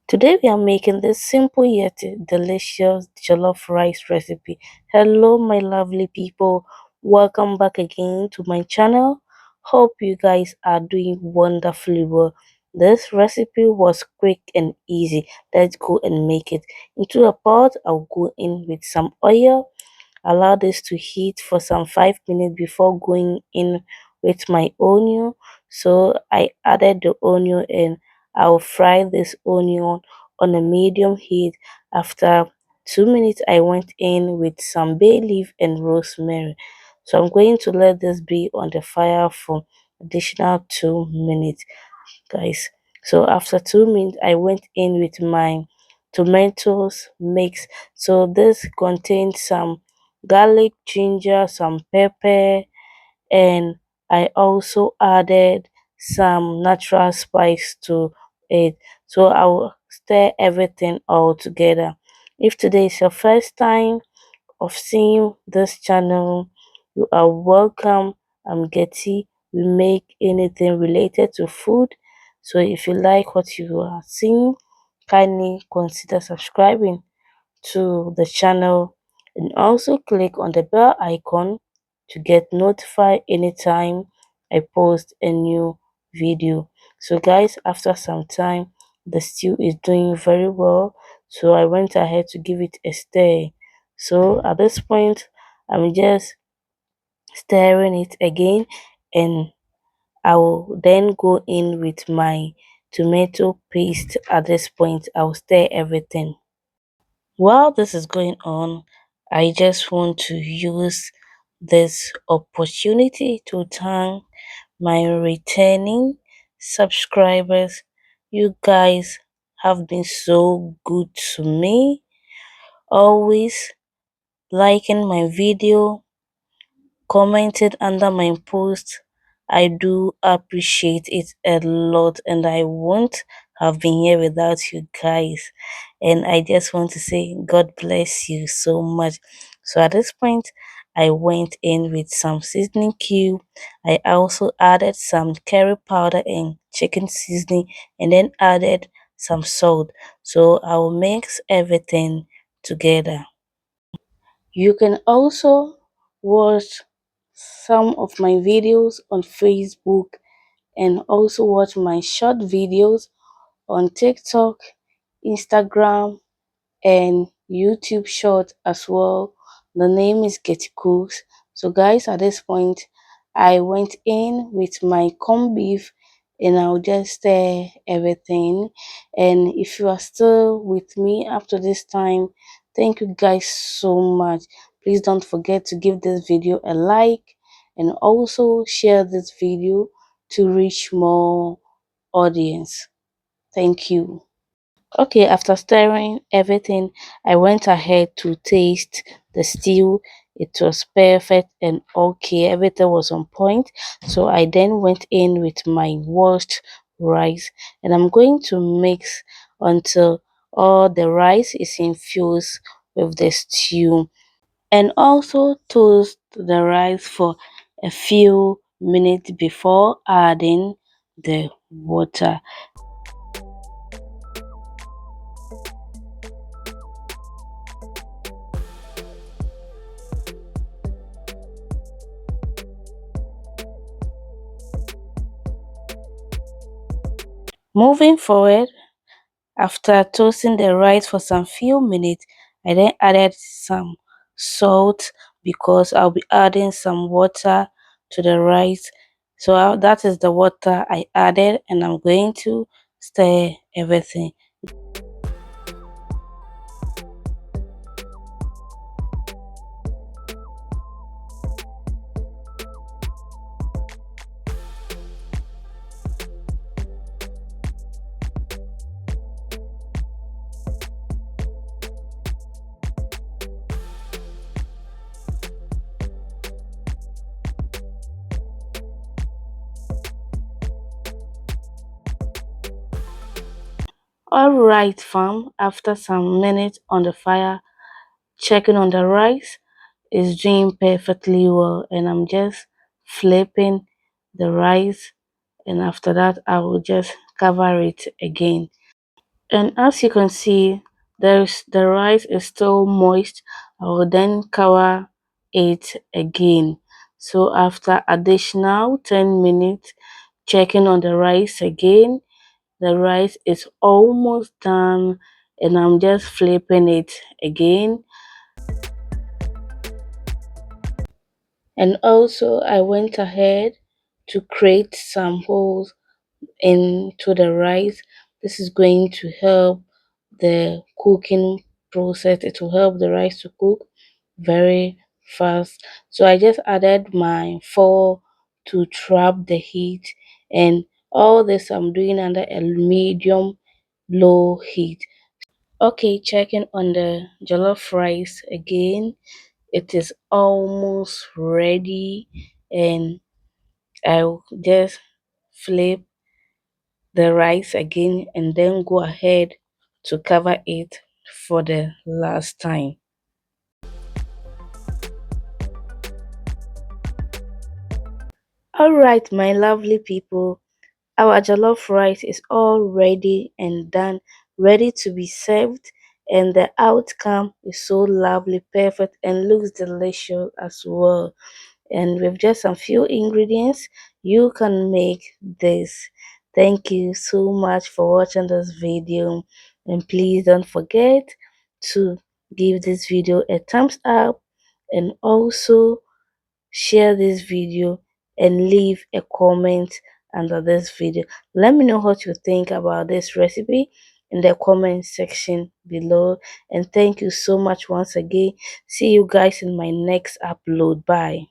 Today we are making this simple yet delicious jollof rice recipe. Hello my lovely people, welcome back again to my channel. Hope you guys are doing wonderfully well. This recipe was quick and easy. Let's go and make it. Into a pot, I'll go in with some oil. Allow this to heat for some 5 minutes before going in with my onion. So I added the onion and I'll fry this onion on a medium heat. After 2 minutes, I went in with some bay leaf and rosemary. So I'm going to let this be on the fire for additional 2 minutes, guys. So after 2 minutes, I went in with my tomatoes mix. So this contains some garlic, ginger, some pepper, and I also added some natural spice to it. So I will stir everything all together. If today is your first time of seeing this channel, you are welcome. I'm Getty. We make anything related to food. So if you like what you are seeing, kindly consider subscribing to the channel and also click on the bell icon to get notified anytime I post a new video. So guys, after some time, the stew is doing very well, so I went ahead to give it a stir. So at this point, I'm just stirring it again, and I will then go in with my tomato paste. At this point, I'll stir everything. While this is going on, I just want to use this opportunity to thank my returning subscribers. You guys have been so good to me, always liking my video, commented under my post. I do appreciate it a lot, and I won't have been here without you guys. And I just want to say God bless you so much. So at this point, I went in with some seasoning cube. I also added some curry powder and chicken seasoning, and then added some salt. So I will mix everything together. You can also watch some of my videos on Facebook and also watch my short videos on TikTok, Instagram, and YouTube short as well. The name is Getty Cooks. So guys, at this point, I went in with my corned beef and I'll just stir everything. And if you are still with me up to this time, thank you guys so much. Please don't forget to give this video a like and also share this video to reach more audience. Thank you. Okay, after stirring everything, I went ahead to taste the stew. It was perfect and okay, everything was on point. So I then went in with my washed rice and I'm going to mix until all the rice is infused with the stew, and also toast the rice for a few minutes before adding the water. Moving forward, after toasting the rice for some few minutes, I then added some salt because I'll be adding some water to the rice. So that is the water I added, and I'm going to stir everything. Alright fam, after some minutes on the fire, checking on the rice, is doing perfectly well, and I'm just flipping the rice, and after that I will just cover it again. And as you can see, the rice is still moist. I will then cover it again. So after additional 10 minutes, checking on the rice again, the rice is almost done, and I'm just flipping it again. And also I went ahead to create some holes into the rice. This is going to help the cooking process. It will help the rice to cook very fast. So I just added my foil to trap the heat, and all this I'm doing under a medium low heat. Okay, checking on the jollof rice again. It is almost ready, and I'll just flip the rice again and then go ahead to cover it for the last time. All right, my lovely people, our jollof rice is all ready and done, ready to be served, and the outcome is so lovely, perfect, and looks delicious as well. And with just a few ingredients, you can make this. Thank you so much for watching this video, and please don't forget to give this video a thumbs up, and also share this video and leave a comment under this video. Let me know what you think about this recipe in the comment section below, and thank you so much once again. See you guys in my next upload. Bye.